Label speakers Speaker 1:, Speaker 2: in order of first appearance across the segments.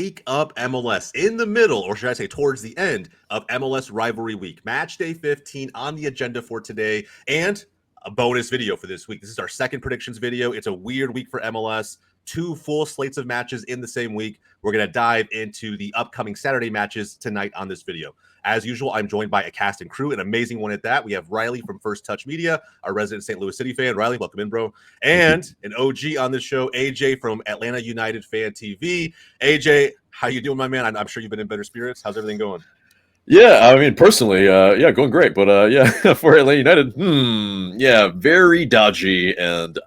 Speaker 1: Wake Up MLS in the middle, or should I say towards the end of MLS Rivalry Week. Matchday 15 on the agenda for today, and a bonus video for this week. This is our second predictions video. It's a weird week for MLS. 2 full slates of matches in the same week. We're going to dive into the upcoming Saturday matches tonight on this video. As usual, I'm joined by a cast and crew, an amazing one at that. We have Riley from First Touch Media, our resident St. Louis City fan. Riley, welcome in, bro. And an OG on this show, AJ from Atlanta United Fan TV. AJ, how you doing, my man? I'm sure you've been in better spirits. How's everything going?
Speaker 2: Yeah, I mean, personally, going great. But, for Atlanta United, very dodgy. And,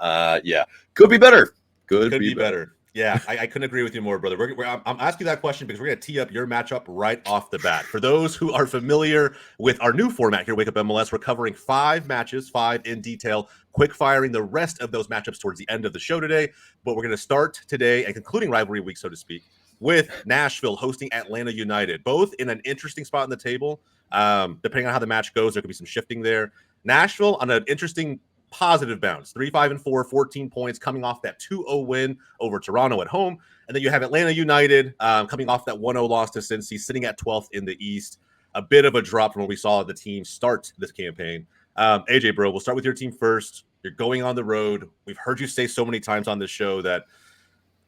Speaker 2: could be better. Could be better.
Speaker 1: Yeah, I couldn't agree with you more, brother. I'm asking that question because we're going to tee up your matchup right off the bat. For those who are familiar with our new format here, Wake Up MLS, we're covering 5 matches, 5 in detail, quick firing the rest of those matchups towards the end of the show today. But we're going to start today, and concluding rivalry week, so to speak, with Nashville hosting Atlanta United, both in an interesting spot on the table. Depending on how the match goes, there could be some shifting there. Nashville on an interesting positive bounce, 3-5-4, 14 points, coming off that 2-0 win over Toronto at home. And then you have Atlanta United coming off that 1-0 loss to Cincy, sitting at 12th in the East. A bit of a drop from what we saw the team start this campaign. AJ, bro, we'll start with your team first. You're going on the road. We've heard you say so many times on this show that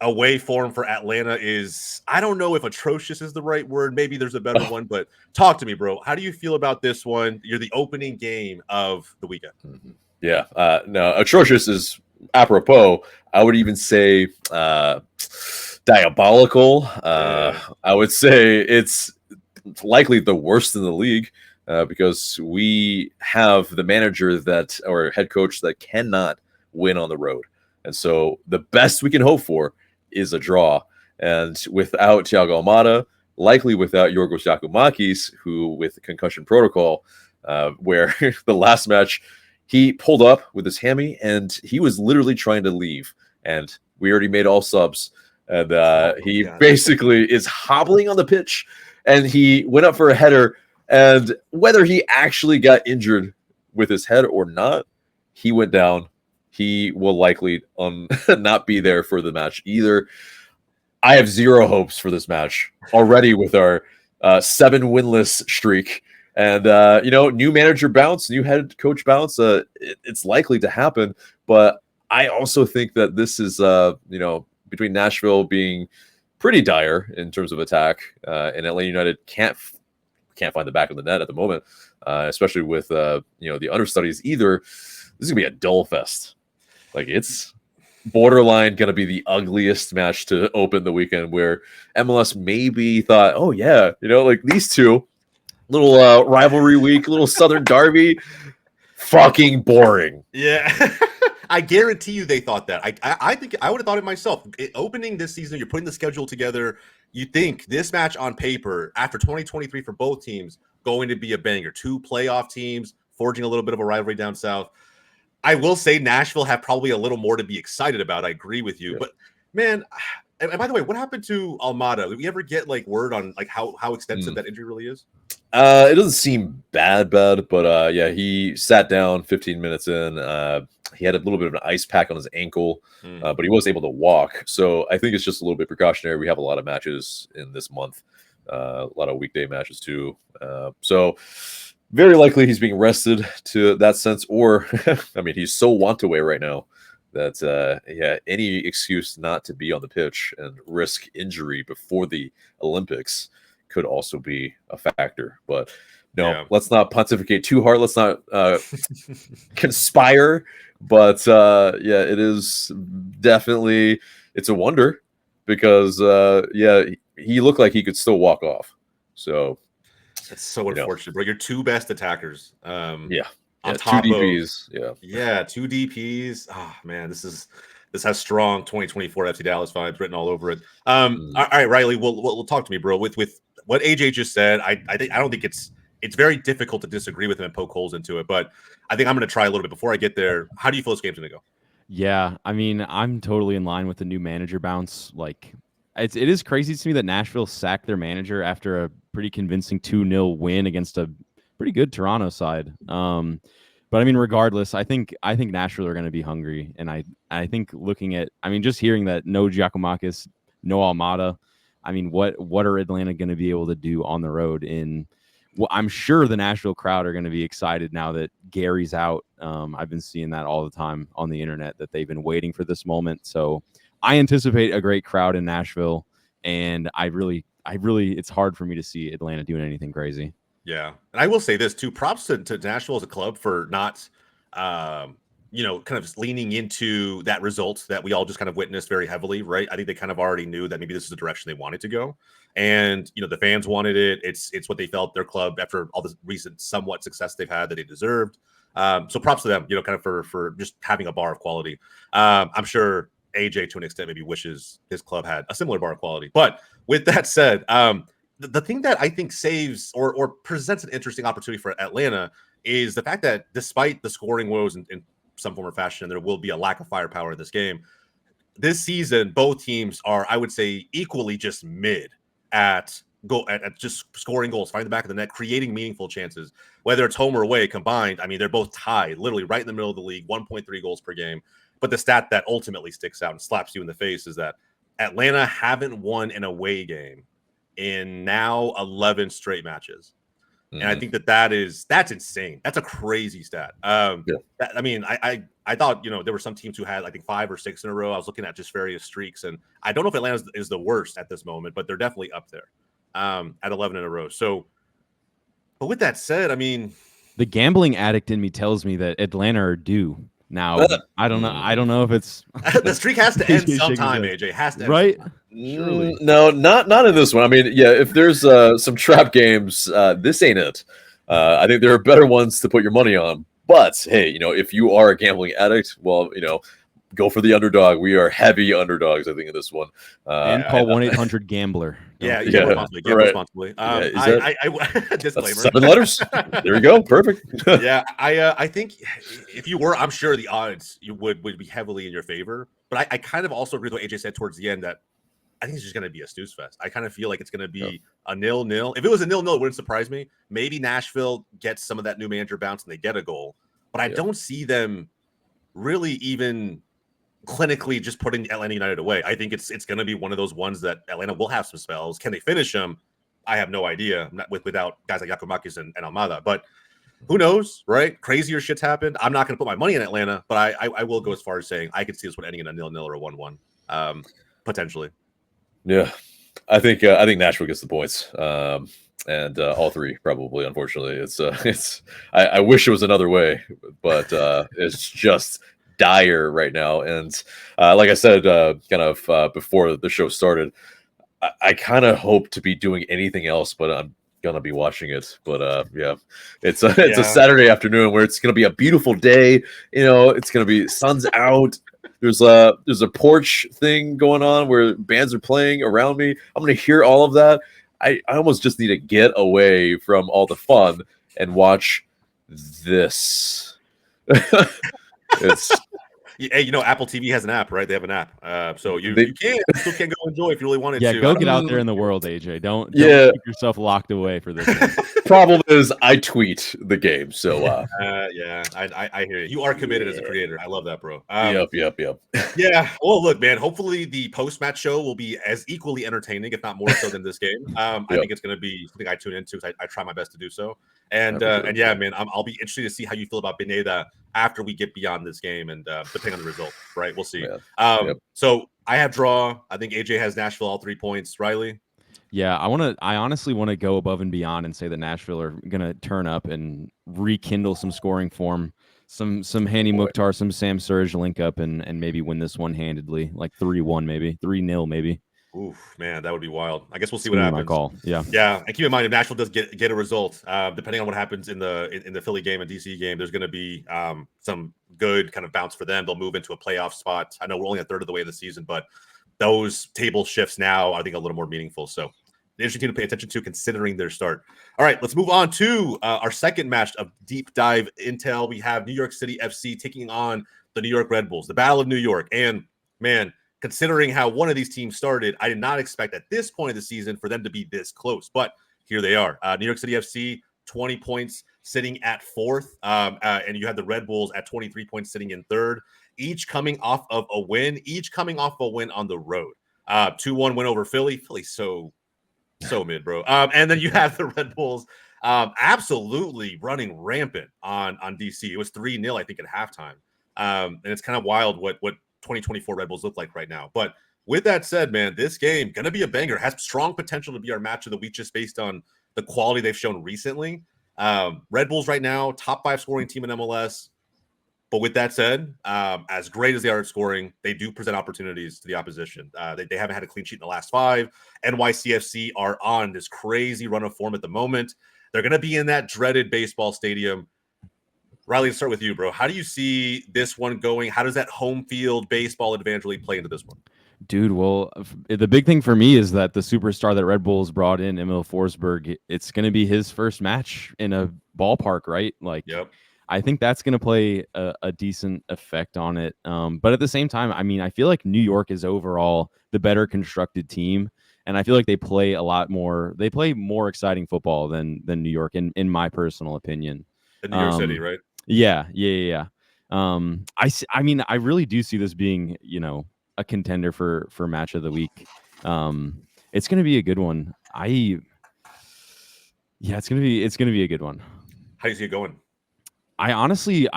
Speaker 1: away form for Atlanta is, I don't know if atrocious is the right word. Maybe there's a better one, but talk to me, bro. How do you feel about this one? You're the opening game of the weekend.
Speaker 2: Mm-hmm. Yeah, no, atrocious is apropos. I would even say diabolical. I would say it's likely the worst in the league because we have the manager or head coach that cannot win on the road. And so the best we can hope for is a draw. And without Thiago Almada, likely without Yorgos Giacomakis, who with the concussion protocol, where the last match, he pulled up with his hammy, and he was literally trying to leave. And we already made all subs. And he basically is hobbling on the pitch, and he went up for a header. And whether he actually got injured with his head or not, he went down. He will likely not be there for the match either. I have zero hopes for this match already with our 7 winless streak. And, new manager bounce, new head coach bounce, it's likely to happen. But I also think that this is, between Nashville being pretty dire in terms of attack, and Atlanta United can't find the back of the net at the moment, especially with, the understudies either. This is going to be a dull fest. Like, it's borderline going to be the ugliest match to open the weekend, where MLS maybe thought, oh, yeah, these two, little rivalry week, little Southern Derby, fucking boring.
Speaker 1: Yeah. I guarantee you they thought that. I think I would have thought it myself. Opening this season, you're putting the schedule together. You think this match on paper, after 2023 for both teams, going to be a banger. 2 playoff teams, forging a little bit of a rivalry down south. I will say Nashville have probably a little more to be excited about. I agree with you. Yeah. But, man, and by the way, what happened to Almada? Did we ever get word on how extensive that injury really is?
Speaker 2: It doesn't seem bad, but he sat down 15 minutes in. He had a little bit of an ice pack on his ankle, but he was able to walk. So I think it's just a little bit precautionary. We have a lot of matches in this month, a lot of weekday matches too. So very likely he's being rested to that sense, or I mean, he's so want away right now that any excuse not to be on the pitch and risk injury before the Olympics could also be a factor. But no, let's not pontificate too hard. Let's not conspire. But it is definitely, it's a wonder because he looked like he could still walk off. So
Speaker 1: it's so unfortunate, bro. Your 2 best attackers.
Speaker 2: On
Speaker 1: top
Speaker 2: 2 DPs.
Speaker 1: Of 2 DPs. Oh man, this has strong 2024 FC Dallas vibes written all over it. All right, Riley, we'll talk to me, bro. With what AJ just said, I don't think it's very difficult to disagree with him and poke holes into it, but I think I'm going to try a little bit before I get there. How do you feel this game's going to go?
Speaker 3: Yeah, I mean, I'm totally in line with the new manager bounce. It is crazy to me that Nashville sacked their manager after a pretty convincing 2-0 win against a pretty good Toronto side. But I mean, regardless, I think Nashville are going to be hungry, and I think looking at, I mean, just hearing that no Giacomakis, no Almada, I mean, what are Atlanta going to be able to do on the road? Well, I'm sure the Nashville crowd are going to be excited now that Gary's out. I've been seeing that all the time on the internet, that they've been waiting for this moment. So I anticipate a great crowd in Nashville, and I really, it's hard for me to see Atlanta doing anything crazy.
Speaker 1: Yeah, and I will say this too: props to Nashville as a club for not, kind of leaning into that result that we all just kind of witnessed very heavily, right? I think they kind of already knew that maybe this is the direction they wanted to go, and the fans wanted it. It's what they felt their club, after all the recent somewhat success they've had, that they deserved. So props to them, kind of for just having a bar of quality. I'm sure AJ, to an extent, maybe wishes his club had a similar bar of quality. But with that said, the thing that I think saves or presents an interesting opportunity for Atlanta is the fact that despite the scoring woes in some form or fashion, there will be a lack of firepower in this game. This season, both teams are, I would say, equally just mid at just scoring goals, finding the back of the net, creating meaningful chances, whether it's home or away combined. I mean, they're both tied, literally right in the middle of the league, 1.3 goals per game. But the stat that ultimately sticks out and slaps you in the face is that Atlanta haven't won an away game in now 11 straight matches. And I think that's insane. That's a crazy stat. I mean, I thought, there were some teams who had, I think, 5 or 6 in a row. I was looking at just various streaks, and I don't know if Atlanta is the worst at this moment, but they're definitely up there at 11 in a row. So, but with that said, I mean,
Speaker 3: the gambling addict in me tells me that Atlanta are due. Now, I don't know. I don't know if it's
Speaker 1: the streak has to end sometime. AJ has to end
Speaker 3: right.
Speaker 1: Surely.
Speaker 2: No, not in this one. I mean, yeah, if there's some trap games, this ain't it. I think there are better ones to put your money on. But hey, if you are a gambling addict, well, go for the underdog. We are heavy underdogs, I think, in this one.
Speaker 3: And call 1-800-GAMBLER.
Speaker 1: Yeah, responsibly. Responsibly.
Speaker 2: Disclaimer. 7 letters. There you go. Perfect.
Speaker 1: Yeah, I think if you were, I'm sure the odds would be heavily in your favor. But I kind of also agree with what AJ said towards the end, that I think it's just going to be a snooze fest. I kind of feel like it's going to be a 0-0. If it was a 0-0, it wouldn't surprise me. Maybe Nashville gets some of that new manager bounce and they get a goal. But I don't see them really even clinically just putting Atlanta United away. I think it's going to be one of those ones that Atlanta will have some spells. Can they finish them? I have no idea. Without guys like Yakumakis and Almada, but who knows, right? Crazier shit's happened. I'm not going to put my money in Atlanta, but I will go as far as saying I could see this one ending in a 0-0 or a 1-1, potentially.
Speaker 2: Yeah, I think Nashville gets the points, and all 3 probably. Unfortunately, it's. I wish it was another way, but it's just dire right now. And like I said, before the show started, I kind of hope to be doing anything else, but I'm gonna be watching it. But it's a Saturday afternoon where it's gonna be a beautiful day. It's gonna be sun's out. There's a porch thing going on where bands are playing around me. I'm gonna hear all of that. I almost just need to get away from all the fun and watch this. It's
Speaker 1: Hey, Apple TV has an app, right? They have an app, so you still can go enjoy if you really wanted to.
Speaker 3: Yeah, go get out there in the world, AJ. Don't keep yourself locked away for this.
Speaker 2: Problem is, I tweet the game, so
Speaker 1: yeah, I hear you. You are committed as a creator. I love that, bro.
Speaker 2: Yep.
Speaker 1: Yeah. Well, look, man. Hopefully, the post-match show will be as equally entertaining, if not more so, than this game. I think it's going to be something I tune into because I try my best to do so. And yeah, man, I'll be interested to see how you feel about Pineda after we get beyond this game, and depending on the result, right? We'll see. So I have draw. I think AJ has Nashville all 3 points. Riley.
Speaker 3: Yeah, I honestly want to go above and beyond and say that Nashville are going to turn up and rekindle some scoring form, some Hani Mukhtar, some Sam Surge link up and maybe win this one handedly, like 3-1, maybe 3-0, maybe.
Speaker 1: Oof, man, that would be wild. I guess we'll see what happens.
Speaker 3: My call. Yeah.
Speaker 1: And keep in mind, if Nashville does get a result, depending on what happens in the Philly game and DC game, there's going to be some good kind of bounce for them. They'll move into a playoff spot. I know we're only a third of the way of the season, but those table shifts now, I think, a little more meaningful. So, the interesting team to pay attention to considering their start. All right, let's move on to our second match of deep dive intel. We have New York City FC taking on the New York Red Bulls, the Battle of New York. And man, considering how one of these teams started, I did not expect at this point of the season for them to be this close. But here they are. New York City FC, 20 points, sitting at 4th. And you have the Red Bulls at 23 points, sitting in 3rd, each coming off of a win on the road. 2-1 win over Philly. Philly's so mid, bro. And then you have the Red Bulls absolutely running rampant on DC. It was 3-0, I think, at halftime. And it's kind of wild what 2024 Red Bulls look like right now. But with that said, man, this game gonna be a banger. Has strong potential to be our match of the week just based on the quality they've shown recently. Red Bulls right now, top 5 scoring team in MLS. But with that said, as great as they are at scoring, they do present opportunities to the opposition. They haven't had a clean sheet in the last 5. NYCFC are on this crazy run of form at the moment. They're going to be in that dreaded baseball stadium. Riley, let's start with you, bro. How do you see this one going? How does that home field baseball advantage really play into this one?
Speaker 3: Dude, well, the big thing for me is that the superstar that Red Bulls brought in, Emil Forsberg, it's going to be his first match in a ballpark, right? Like,
Speaker 1: yep.
Speaker 3: I think that's going to play a decent effect on it. But at the same time, I mean, I feel like New York is overall the better constructed team. And I feel like they play more exciting football than New York, in my personal opinion.
Speaker 1: In New York City, right?
Speaker 3: Yeah. I mean, I really do see this being, a contender for match of the week. It's going to be a good one. It's going to be a good one.
Speaker 1: How do you see it going?
Speaker 3: I honestly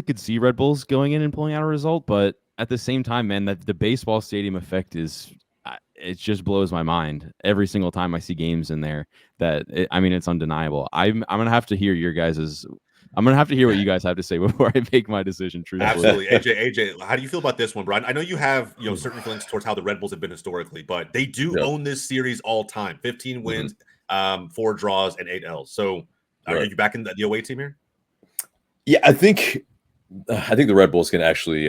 Speaker 3: could see Red Bulls going in and pulling out a result, but at the same time, man, the baseball stadium effect it just blows my mind every single time I see games in there. It's undeniable. I'm gonna have to hear what you guys have to say before I make my decision. Truthfully.
Speaker 1: Absolutely. AJ, how do you feel about this one, Brian? I know you have certain feelings towards how the Red Bulls have been historically, but they do own this series all time. 15 wins, 4 draws, and 8 L's. So are you back in the away team here?
Speaker 2: Yeah, I think the Red Bulls can actually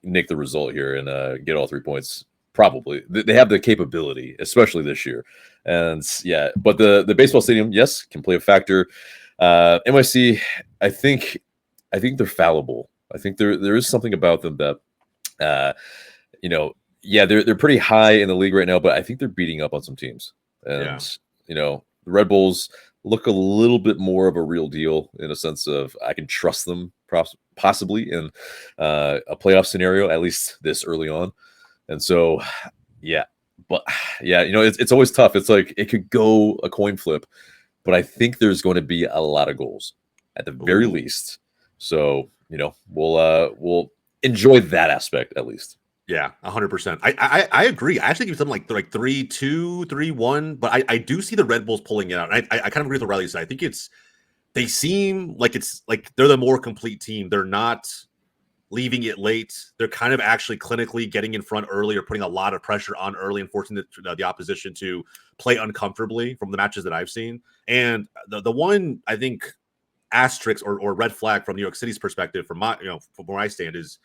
Speaker 2: nick the result here and get all 3 points. Probably they have the capability, especially this year. And yeah, but the baseball stadium, yes, can play a factor. NYC, I think they're fallible. I think there is something about them that, they're pretty high in the league right now, but I think they're beating up on some teams. And the Red Bulls look a little bit more of a real deal in a sense of I can trust them possibly in a playoff scenario, at least this early on. And so, it's always tough. It's like it could go a coin flip, but I think there's going to be a lot of goals at the very least. So, we'll enjoy that aspect at least.
Speaker 1: Yeah, 100%. I agree. I actually give something like 3-2, 3-1, but I do see the Red Bulls pulling it out. I kind of agree with what Riley said. I think they seem like it's like they're the more complete team. They're not leaving it late. They're kind of actually clinically getting in front early or putting a lot of pressure on early and forcing the opposition to play uncomfortably from the matches that I've seen. And the one, I think, asterisk or red flag from New York City's perspective, from where I stand, is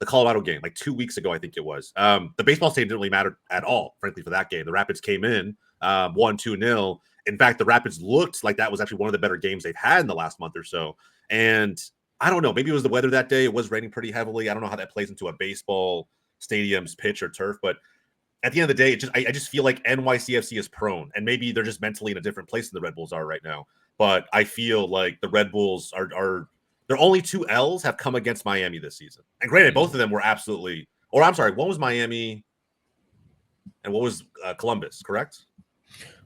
Speaker 1: the Colorado game, like 2 weeks ago, I think it was. The baseball stadium didn't really matter at all, frankly, for that game. The Rapids came in, won 2-0. In fact, the Rapids looked like that was actually one of the better games they've had in the last month or so. And I don't know, maybe it was the weather that day. It was raining pretty heavily. I don't know how that plays into a baseball stadium's pitch or turf, but at the end of the day, I just feel like NYCFC is prone, and maybe they're just mentally in a different place than the Red Bulls are right now. But I feel like the Red Bulls are their only 2 L's have come against Miami this season. And granted, both of them were absolutely, or I'm sorry, one was Miami and what was Columbus, correct?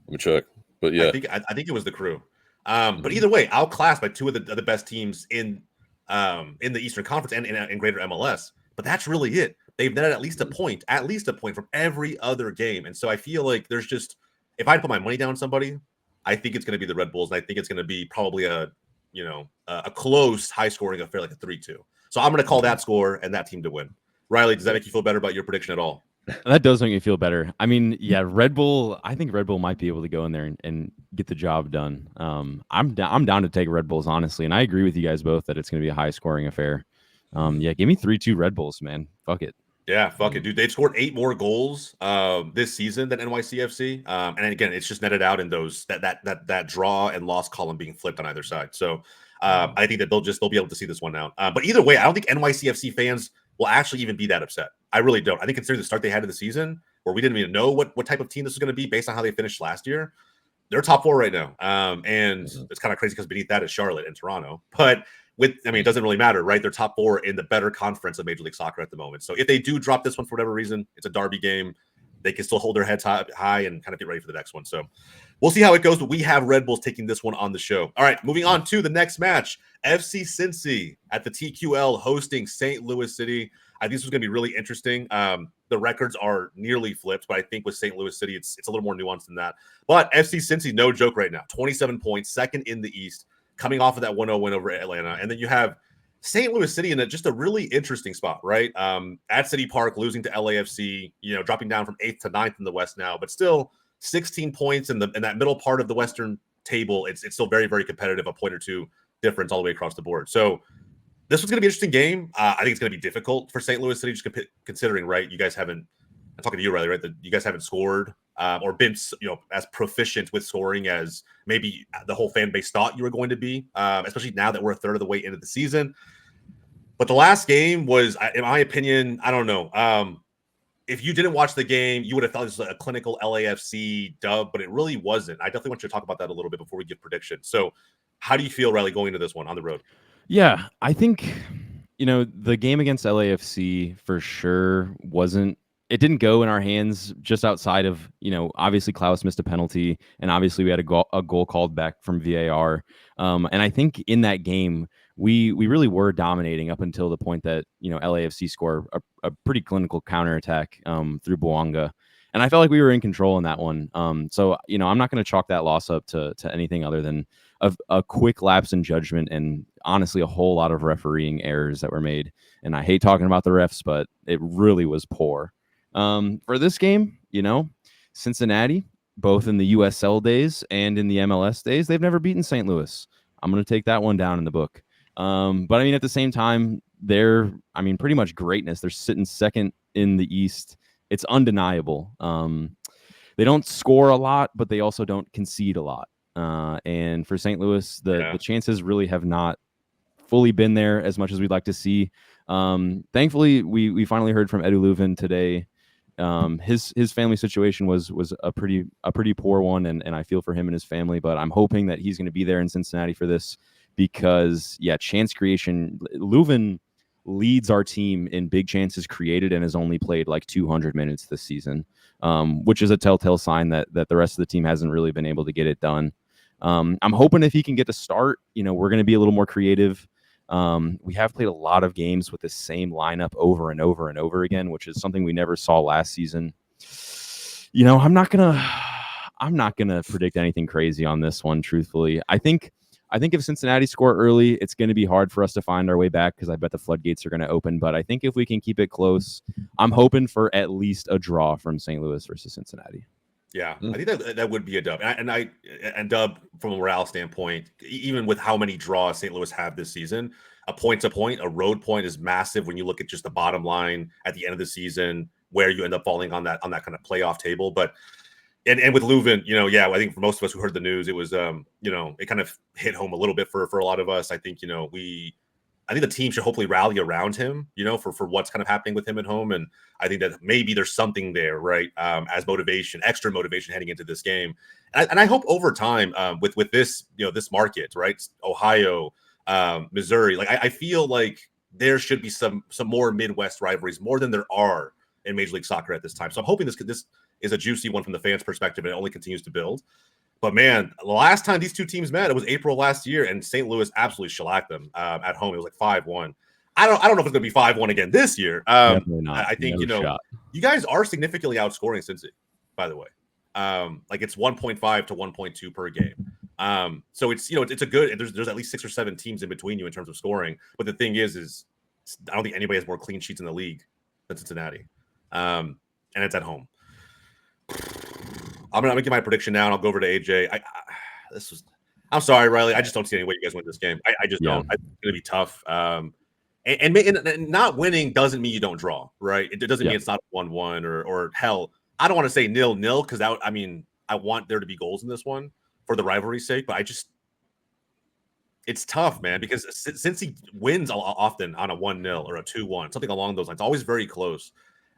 Speaker 2: Let me check. But yeah,
Speaker 1: I think it was the Crew. But either way, outclassed by 2 of the best teams in the Eastern Conference and in greater MLS. But that's really it. They've netted at least a point from every other game. And so I feel like there's just, if I put my money down on somebody, I think it's going to be the Red Bulls. And I think it's going to be probably a close, high-scoring affair, like a 3-2. So I'm going to call that score and that team to win. Riley, does that make you feel better about your prediction at all?
Speaker 3: That does make me feel better. I mean, yeah, Red Bull. I think Red Bull might be able to go in there and get the job done. I'm down to take Red Bulls, honestly, and I agree with you guys both that it's going to be a high-scoring affair. Give me 3-2 Red Bulls, man. Fuck it.
Speaker 1: Yeah, fuck it, dude. They've scored 8 more goals this season than NYCFC. And again, it's just netted out in those that draw and loss column being flipped on either side. So I think that they'll be able to see this one out. But either way, I don't think NYCFC fans will actually even be that upset. I really don't. I think considering the start they had of the season, where we didn't even know what type of team this was going to be based on how they finished last year, they're top 4 right now. And it's kind of crazy because beneath that is Charlotte and Toronto. But it doesn't really matter, right? They're top 4 in the better conference of Major League Soccer at the moment. So if they do drop this one for whatever reason, it's a derby game. they can still hold their heads high and kind of get ready for the next one. So we'll see how it goes, but we have Red Bulls taking this one on the show. All right, moving on to the next match. FC Cincy at the TQL hosting St. Louis City. I think this was going to be really interesting. The records are nearly flipped, but I think with St. Louis City, it's a little more nuanced than that. But FC Cincy, no joke right now. 27 points, second in the East, coming off of that 1-0 win over Atlanta. And then you have St. Louis City in just a really interesting spot, right? At City Park, losing to LAFC, dropping down from 8th to 9th in the West now, but still 16 points in that middle part of the Western table. It's still very, very competitive, a point or two difference all the way across the board. So this was going to be an interesting game. I think it's going to be difficult for St. Louis City, just considering, right? You guys haven't, I'm talking to you, Riley, right? That you guys haven't scored or been, as proficient with scoring as maybe the whole fan base thought you were going to be, especially now that we're a third of the way into the season. But the last game was, in my opinion, I don't know. If you didn't watch the game, you would have thought this was a clinical LAFC dub, but it really wasn't. I definitely want you to talk about that a little bit before we give predictions. So how do you feel, Riley, going into this one on the road?
Speaker 3: Yeah, I think, the game against LAFC for sure it didn't go in our hands just outside of, obviously Klaus missed a penalty and obviously we had a goal called back from VAR. And I think in that game, we really were dominating up until the point that, LAFC scored a pretty clinical counterattack through Bouanga. And I felt like we were in control in that one. So, I'm not going to chalk that loss up to anything other than a quick lapse in judgment and honestly a whole lot of refereeing errors that were made. And I hate talking about the refs, but it really was poor. For this game, Cincinnati, both in the USL days and in the MLS days, they've never beaten St. Louis. I'm going to take that one down in the book. But I mean, at the same time, they're pretty much greatness. They're sitting second in the East. It's undeniable. They don't score a lot, but they also don't concede a lot. And for St. Louis, the chances really have not fully been there as much as we'd like to see. Thankfully, we finally heard from Edu Leuven today. His family situation was a pretty poor one, and I feel for him and his family. But I'm hoping that he's going to be there in Cincinnati for this because, chance creation. Leuven leads our team in big chances created and has only played like 200 minutes this season, which is a telltale sign that the rest of the team hasn't really been able to get it done. I'm hoping if he can get to start, we're going to be a little more creative. We have played a lot of games with the same lineup over and over and over again, which is something we never saw last season. I'm not gonna predict anything crazy on this one, truthfully. I think if Cincinnati score early, it's going to be hard for us to find our way back because I bet the floodgates are going to open. But I think if we can keep it close, I'm hoping for at least a draw from St. Louis versus Cincinnati.
Speaker 1: Yeah, I think that would be a dub. And dub from a morale standpoint, even with how many draws St. Louis have this season, a point-to-point, a road point is massive when you look at just the bottom line at the end of the season where you end up falling on that kind of playoff table. But and with Leuven, I think for most of us who heard the news, it was it kind of hit home a little bit for a lot of us. I think I think the team should hopefully rally around him, for what's kind of happening with him at home. And I think that maybe there's something there, right? As motivation, extra motivation heading into this game. And I hope over time with this, this market, right? Ohio, Missouri, like I feel like there should be some more Midwest rivalries, more than there are in Major League Soccer at this time. So I'm hoping this is a juicy one from the fans' perspective and it only continues to build. But man, the last time these two teams met, it was April last year, and St. Louis absolutely shellacked them at home. It was like 5-1. I don't know if it's going to be 5-1 again this year.
Speaker 3: Definitely not.
Speaker 1: I think you guys are significantly outscoring Cincy, by the way. Like it's 1.5 to 1.2 per game. So it's it's a good. There's at least 6 or 7 teams in between you in terms of scoring. But the thing is I don't think anybody has more clean sheets in the league than Cincinnati, and it's at home. I'm gonna give my prediction now, and I'll go over to AJ. I'm sorry, Riley. I just don't see any way you guys win this game. I just don't. It's gonna be tough. And not winning doesn't mean you don't draw, right? It doesn't mean it's not 1-1 or hell. I don't want to say 0-0 because I want there to be goals in this one for the rivalry's sake, but it's tough, man, because since he wins often on a 1-0 or a 2-1, something along those lines, always very close.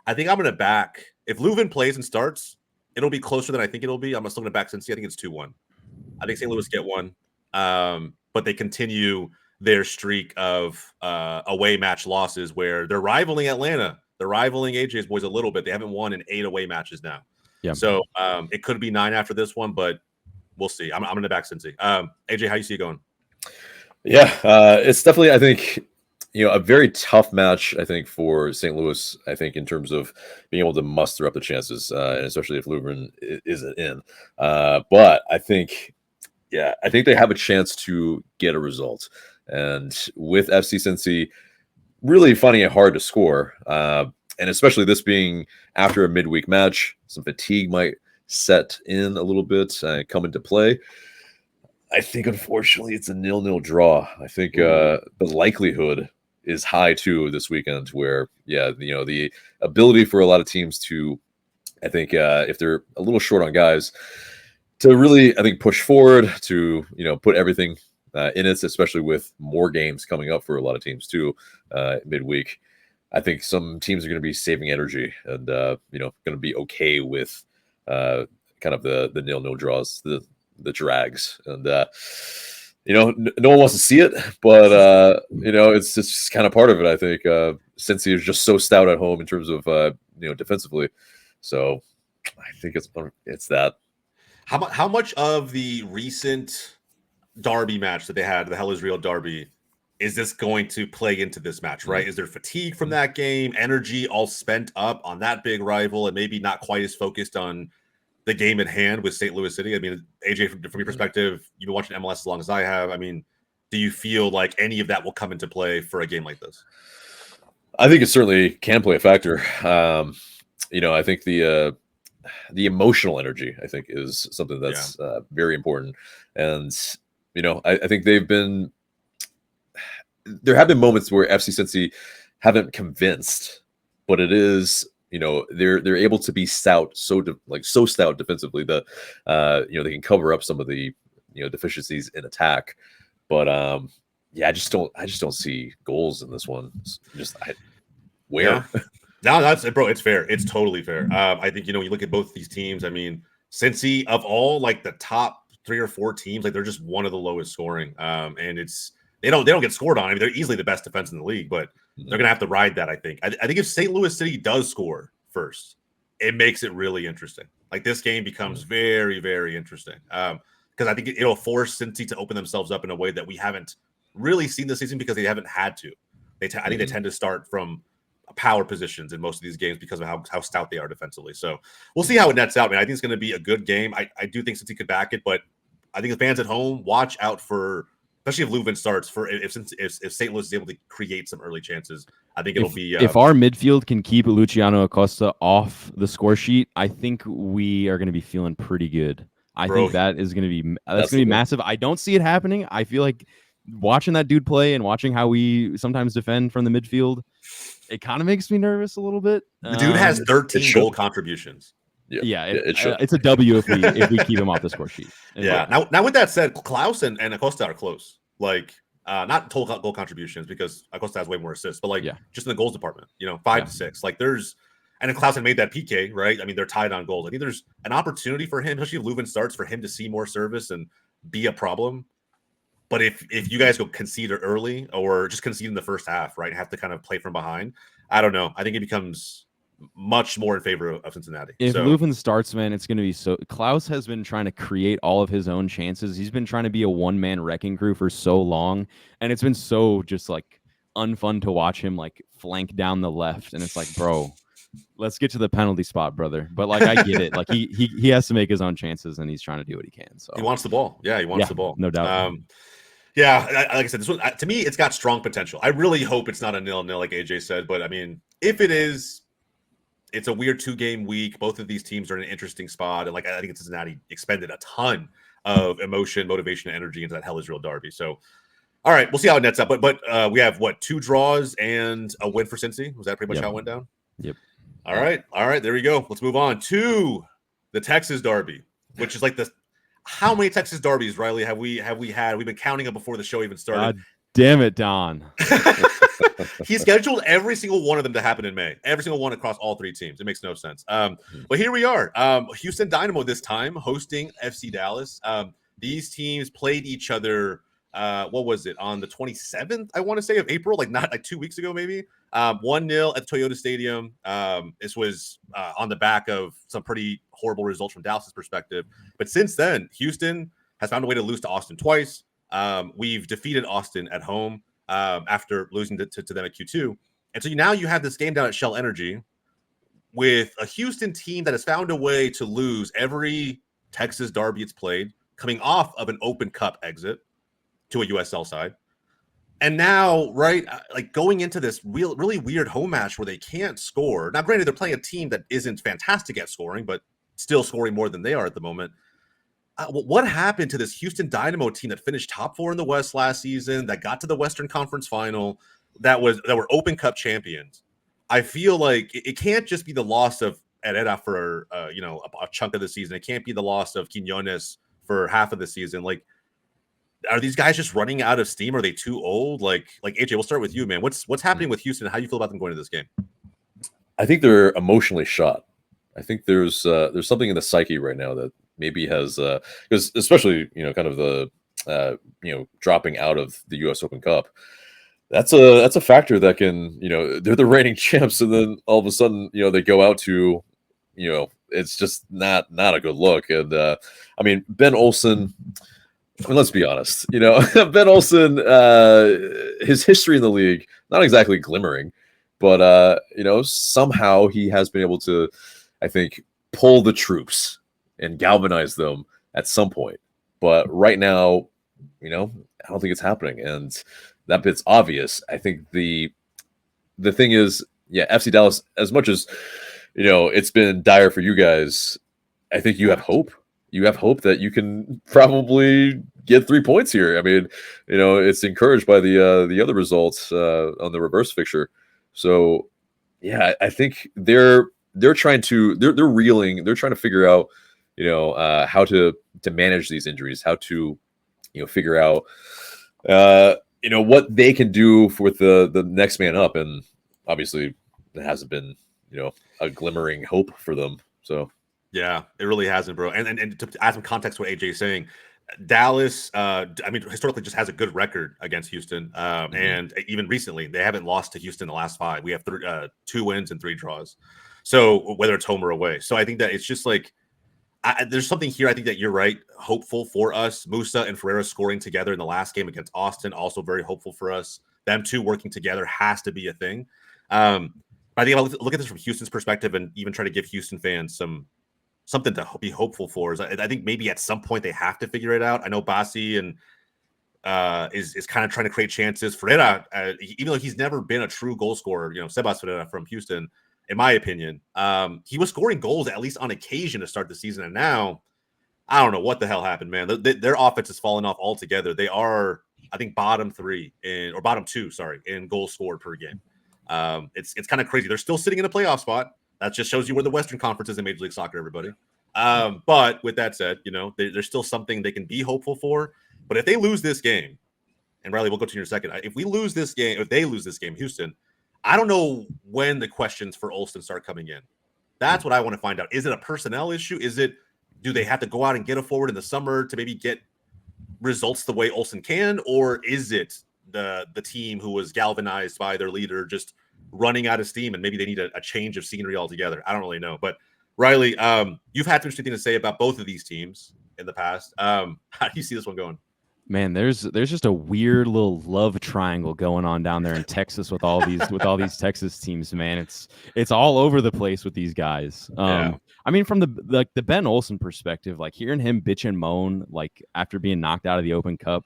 Speaker 1: I think I'm gonna back if Leuven plays and starts. It'll be closer than I think it'll be. I'm still going to back Cincy. I think it's 2-1. I think St. Louis get one, but they continue their streak of away match losses where they're rivaling Atlanta They're rivaling AJ's boys a little bit. They haven't won in 8 away matches now.
Speaker 3: Yeah.
Speaker 1: So it could be 9 after this one, but we'll see. I'm going to back Cincy. AJ, how you see it going?
Speaker 2: Yeah, it's definitely, I think, a very tough match, I think, for St. Louis, I think, in terms of being able to muster up the chances, and especially if Leuven isn't in. But I think they have a chance to get a result. And with FC Cincy really finding it hard to score, and especially this being after a midweek match, some fatigue might set in a little bit, come into play. I think, unfortunately, it's a 0-0 draw. I think the likelihood is high, too, this weekend, where, the ability for a lot of teams to, I think, if they're a little short on guys, to really, I think, push forward, to, put everything in it, especially with more games coming up for a lot of teams, too, midweek. I think some teams are going to be saving energy and, going to be okay with kind of the 0-0 draws, the drags, and no one wants to see it, but it's just kind of part of it. I think Cincy is just so stout at home in terms of defensively, so I think it's that.
Speaker 1: How much of the recent derby match that they had, the Hell is Real derby, is this going to play into this match? Right? Is there fatigue from that game, energy all spent up on that big rival, and maybe not quite as focused on the game at hand with St. Louis City? I mean, AJ, from your perspective, you've been watching MLS as long as I have. I mean, do you feel like any of that will come into play for a game like this?
Speaker 2: I think it certainly can play a factor. I think the emotional energy, I think, is something that's very important. And, I think there have been moments where FC Cincy haven't convinced, but it is, they're able to be stout, so stout defensively that they can cover up some of the deficiencies in attack. But I just don't see goals in this one. Where?
Speaker 1: Yeah. No, it's fair. It's totally fair. I think you look at both these teams. I mean, Cincy, of all like the top 3 or 4 teams, like they're just one of the lowest scoring. And they don't get scored on. I mean, they're easily the best defense in the league, but they're gonna have to ride that. I think. I think if St. Louis City does score first, it makes it really interesting. Like this game becomes very, very interesting. Because I think it'll force Cincy to open themselves up in a way that we haven't really seen this season because they haven't had to. I think they tend to start from power positions in most of these games because of how stout they are defensively. So we'll see how it nets out, man. I think it's going to be a good game. I do think Cincy could back it, but I think the fans at home, watch out for, especially if Leuven starts, for if St. Louis is able to create some early chances. I think it'll be
Speaker 3: if our midfield can keep Luciano Acosta off the score sheet, I think we are going to be feeling pretty good. I think that is going to be massive. I don't see it happening. I feel like watching that dude play and watching how we sometimes defend from the midfield, it kind of makes me nervous a little bit.
Speaker 1: The dude has 13 goal contributions.
Speaker 3: It's a W if we keep him off the score sheet.
Speaker 1: Now with that said, Klaus and Acosta are close. Like not total goal contributions because Acosta has way more assists, but just in the goals department, 5 to 6. Like and if Klaus had made that PK, right? I mean, they're tied on goals. I think there's an opportunity for him, especially if Leuven starts, for him to see more service and be a problem. But if you guys go concede early or just concede in the first half, right, have to kind of play from behind, I don't know. I think it becomes much more in favor of Cincinnati.
Speaker 3: If Leuven starts, man, it's going to be so. Klaus has been trying to create all of his own chances. He's been trying to be a one-man wrecking crew for so long, and it's been so just like unfun to watch him like flank down the left. And it's like, bro, let's get to the penalty spot, brother. But like, I get it. Like he has to make his own chances, and he's trying to do what he can. So
Speaker 1: he wants the ball. Yeah, he wants the ball.
Speaker 3: No doubt.
Speaker 1: Like I said, this one to me, it's got strong potential. I really hope it's not a 0-0, like AJ said. But I mean, if it is, it's a weird 2-game week. Both of these teams are in an interesting spot, and like I think Cincinnati expended a ton of emotion, motivation, and energy into that Hell is Real derby. So, all right, we'll see how it nets up. But we have 2 draws and a win for Cincy. Was that pretty much how it went down?
Speaker 3: Yep.
Speaker 1: All right. There we go. Let's move on to the Texas derby, which is like the. How many Texas derbies, Riley, have we had? We've been counting them before the show even started.
Speaker 3: Damn it, Don.
Speaker 1: He scheduled every single one of them to happen in May. Every single one across all 3 teams. It makes no sense. But here we are. Houston Dynamo this time hosting FC Dallas. These teams played each other. What was it, on the 27th? I want to say of April, like not like 2 weeks ago, maybe. 1-0 at the Toyota Stadium. This was on the back of some pretty horrible results from Dallas's perspective. But since then, Houston has found a way to lose to Austin twice. We've defeated Austin at home after losing to them at Q2. And so now you have this game down at Shell Energy with a Houston team that has found a way to lose every Texas derby it's played, coming off of an Open Cup exit to a USL side. And now, right, like going into this really weird home match where they can't score. Now, granted, they're playing a team that isn't fantastic at scoring, but still scoring more than they are at the moment. What happened to this Houston Dynamo team that finished top 4 in the West last season, that got to the Western Conference Final, that were Open Cup champions? I feel like it can't just be the loss of Herrera for a chunk of the season. It can't be the loss of Quiñones for half of the season. Like, are these guys just running out of steam? Are they too old? Like AJ, we'll start with you, man. What's happening with Houston? How do you feel about them going to this game?
Speaker 2: I think they're emotionally shot. I think there's something in the psyche right now that maybe has because especially kind of the dropping out of the U.S. Open Cup. That's a factor that can they're the reigning champs, and then all of a sudden they go out to it's just not a good look. And I mean, Ben Olsen. I mean, let's be honest. Ben Olsen, his history in the league not exactly glimmering, but somehow he has been able to, I think, pull the troops and galvanize them at some point. But right now, I don't think it's happening, and that bit's obvious. I think the thing is, FC Dallas, as much as it's been dire for you guys, I think you have hope. You have hope that you can probably get 3 points here. I mean, it's encouraged by the other results on the reverse fixture. So, yeah, I think they're trying to they're reeling. They're trying to figure out how to manage these injuries, how to figure out what they can do with the next man up. And obviously, it hasn't been a glimmering hope for them. So.
Speaker 1: Yeah, it really hasn't, bro. And to add some context to what AJ is saying, Dallas, historically just has a good record against Houston. And even recently, they haven't lost to Houston in the last 5. We have 2 wins and 3 draws. So whether it's home or away. So I think that it's just like, there's something here. I think that you're right. Hopeful for us. Musa and Ferreira scoring together in the last game against Austin, also very hopeful for us. Them two working together has to be a thing. But I think if I look at this from Houston's perspective and even try to give Houston fans something to be hopeful for, is I think maybe at some point they have to figure it out. I know Bassi and is kind of trying to create chances. Ferreira, even though he's never been a true goal scorer, Sebas Ferreira from Houston, in my opinion, he was scoring goals at least on occasion to start the season, and now I don't know what the hell happened, man. Their offense has fallen off altogether. They are, I think, bottom 2 in goals scored per game. It's kind of crazy. They're still sitting in a playoff spot. That just shows you where the Western Conference is in Major League Soccer, everybody. But with that said, there's still something they can be hopeful for. But if they lose this game, and Riley, we'll go to you in a second. If they lose this game, Houston, I don't know when the questions for Olsen start coming in. That's what I want to find out. Is it a personnel issue? Do they have to go out and get a forward in the summer to maybe get results the way Olsen can? Or is it the team who was galvanized by their leader just running out of steam and maybe they need a change of scenery altogether? I don't really know. But Riley, you've had some interesting things to say about both of these teams in the past. How do you see this one going?
Speaker 3: Man, there's just a weird little love triangle going on down there in Texas with all these Texas teams, man. It's all over the place with these guys.
Speaker 1: Yeah.
Speaker 3: I mean, from the Ben Olsen perspective, like hearing him bitch and moan like after being knocked out of the Open Cup,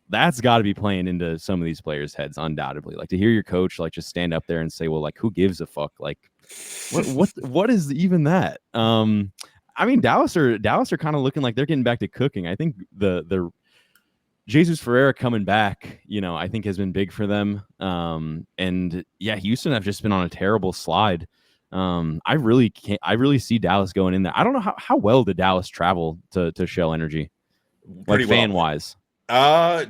Speaker 3: that's got to be playing into some of these players' heads, undoubtedly. Like to hear your coach like just stand up there and say, "Well, like who gives a fuck?" Like, what is even that? I mean, Dallas are kind of looking like they're getting back to cooking. I think the Jesus Ferreira coming back, I think has been big for them. And yeah, Houston have just been on a terrible slide. I really see Dallas going in there. I don't know how well did Dallas travel to Shell Energy,
Speaker 1: Pretty
Speaker 3: like
Speaker 1: well.
Speaker 3: fan wise.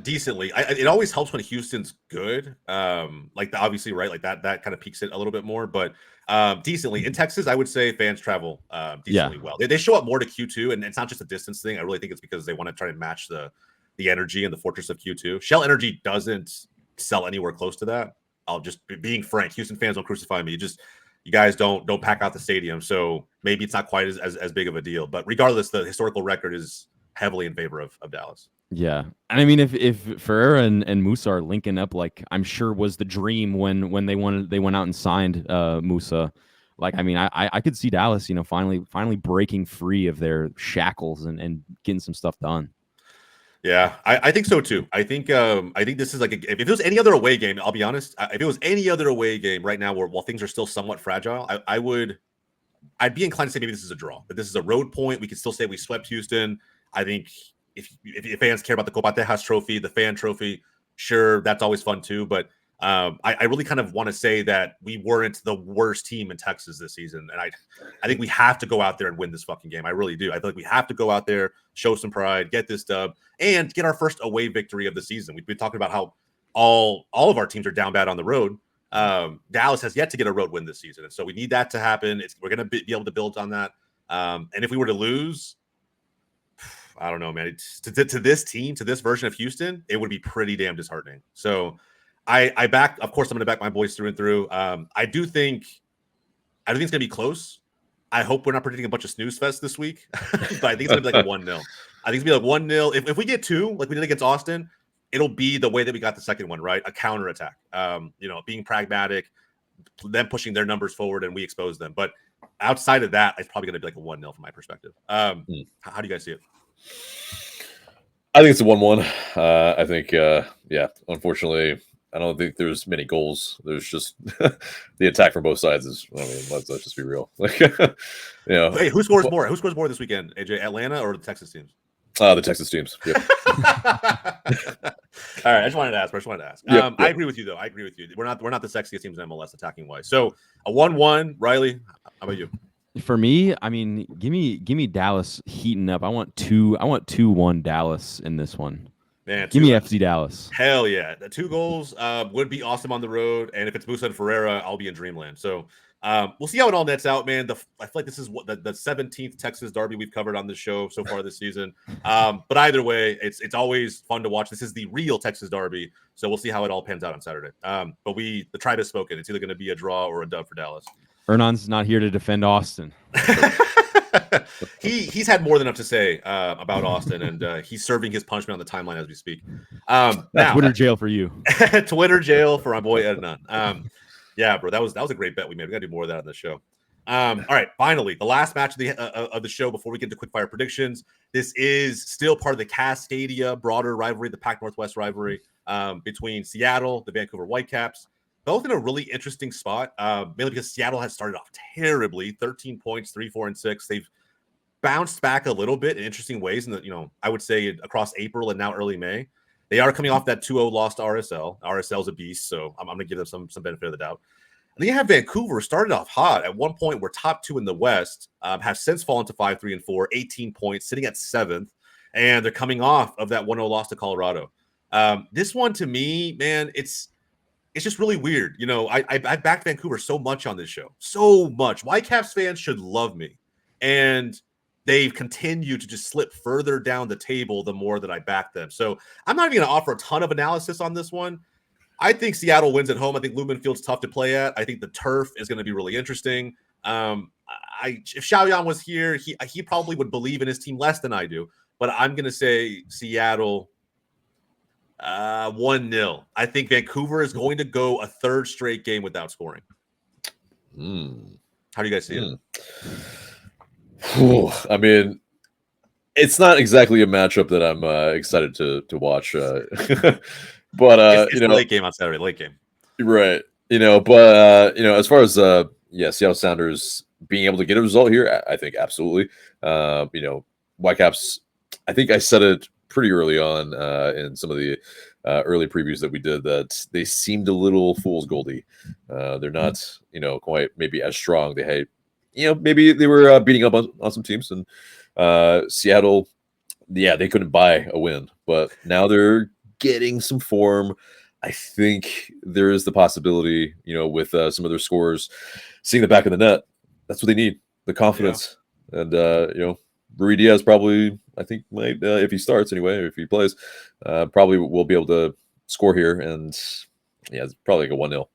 Speaker 1: Decently. It always helps when Houston's good. Obviously, right? Like that kind of peaks it a little bit more, but decently. In Texas, I would say fans travel decently well. They show up more to Q2, and it's not just a distance thing. I really think it's because they want to try to match the energy and the fortress of Q2. Shell Energy doesn't sell anywhere close to that. I'll just being frank. Houston fans, don't crucify me. You guys don't pack out the stadium, so maybe it's not quite as big of a deal. But regardless, the historical record is heavily in favor of Dallas.
Speaker 3: Yeah, and I mean, if Ferreira and Musa are linking up, like I'm sure was the dream when they went out and signed Musa. Like, I mean, I could see Dallas, finally breaking free of their shackles and getting some stuff done.
Speaker 1: Yeah, I think so too. I think this is like if it was any other away game, I'll be honest. If it was any other away game right now, while things are still somewhat fragile, I'd be inclined to say maybe this is a draw. But this is a road point. We could still say we swept Houston. I think if fans care about the Copa Tejas trophy, the fan trophy, sure, that's always fun too. But I really kind of want to say that we weren't the worst team in Texas this season, and I think we have to go out there and win this fucking game. I really do. I feel like we have to go out there, show some pride, get this dub, and get our first away victory of the season. We've been talking about how all of our teams are down bad on the road. Dallas has yet to get a road win this season, and so we need that to happen. We're going to be able to build on that. And if we were to lose, I don't know, man. To this team, to this version of Houston, it would be pretty damn disheartening. So I back, of course, I'm going to back my boys through and through. I do think it's going to be close. I hope we're not predicting a bunch of snooze fest this week, but I think it's going to be like a 1-0. I think it's going to be like 1-0. If we get 2, like we did against Austin, it'll be the way that we got the second one, right? A counterattack. Being pragmatic, them pushing their numbers forward, and we expose them. But outside of that, it's probably going to be like a 1-0 from my perspective. How do you guys see it?
Speaker 2: I think it's a 1-1. I think, unfortunately, I don't think there's many goals. There's just the attack from both sides is. I mean, let's just be real.
Speaker 1: Hey, who scores more? Who scores more this weekend? AJ, Atlanta or the Texas teams?
Speaker 2: The Texas teams. Yep.
Speaker 1: All right, I just wanted to ask. Yep. I agree with you, though. I agree with you. We're not the sexiest teams in MLS attacking wise. So a 1-1. Riley, how about you?
Speaker 3: For me, I mean, give me Dallas heating up. I want 2-1 Dallas in this one.
Speaker 1: Man,
Speaker 3: give me FC Dallas.
Speaker 1: Hell yeah. The 2 goals would be awesome on the road. And if it's Musa and Ferreira, I'll be in dreamland. So we'll see how it all nets out, man. I feel like this is the 17th Texas derby we've covered on this show so far this season. But either way, it's always fun to watch. This is the real Texas derby. So we'll see how it all pans out on Saturday. But the tribe has spoken. It's either going to be a draw or a dub for Dallas.
Speaker 3: Hernan's not here to defend Austin.
Speaker 1: He's had more than enough to say about Austin, and he's serving his punishment on the timeline as we speak. Now,
Speaker 3: Twitter jail for you.
Speaker 1: Twitter jail for my boy Hernan. Yeah, bro, that was a great bet we made. We got to do more of that on the show. All right, finally, the last match of the show before we get to quickfire predictions. This is still part of the Cascadia broader rivalry, the Pac Northwest rivalry between Seattle, the Vancouver Whitecaps. Both in a really interesting spot, mainly because Seattle has started off terribly, 13 points, 3-4-6. They've bounced back a little bit in interesting ways. I would say across April and now early May, they are coming off that 2-0 loss to RSL. RSL's a beast, so I'm going to give them some benefit of the doubt. And then you have Vancouver started off hot. At one point, we're top 2 in the West, have since fallen to 5-3-4, 18 points, sitting at 7th, and they're coming off of that 1-0 loss to Colorado. This one, to me, man, it's just really weird. I backed Vancouver so much on this show. So much. Whitecaps fans should love me. And they've continued to just slip further down the table the more that I back them. So I'm not even going to offer a ton of analysis on this one. I think Seattle wins at home. I think Lumen Field's tough to play at. I think the turf is going to be really interesting. If Xiaoyan was here, he probably would believe in his team less than I do. But I'm going to say Seattle 1-0. I think Vancouver is going to go a 3rd straight game without scoring. How do you guys see it?
Speaker 2: I mean, it's not exactly a matchup that I'm excited to watch. But
Speaker 1: it's a late game on Saturday. Late game,
Speaker 2: right? But as far as Seattle Sounders being able to get a result here, I think absolutely. Whitecaps. I think I said it pretty early on in some of the early previews that we did that they seemed a little fool's goldy. They're not, quite maybe as strong. They had, maybe they were beating up on some teams, and Seattle, they couldn't buy a win, but now they're getting some form. I think there is the possibility, with some of their scorers seeing the back of the net. That's what they need, the confidence. Yeah. And, Rui Diaz probably, I think, might, if he starts anyway, or if he plays, probably will be able to score here. And, it's probably like a 1-0.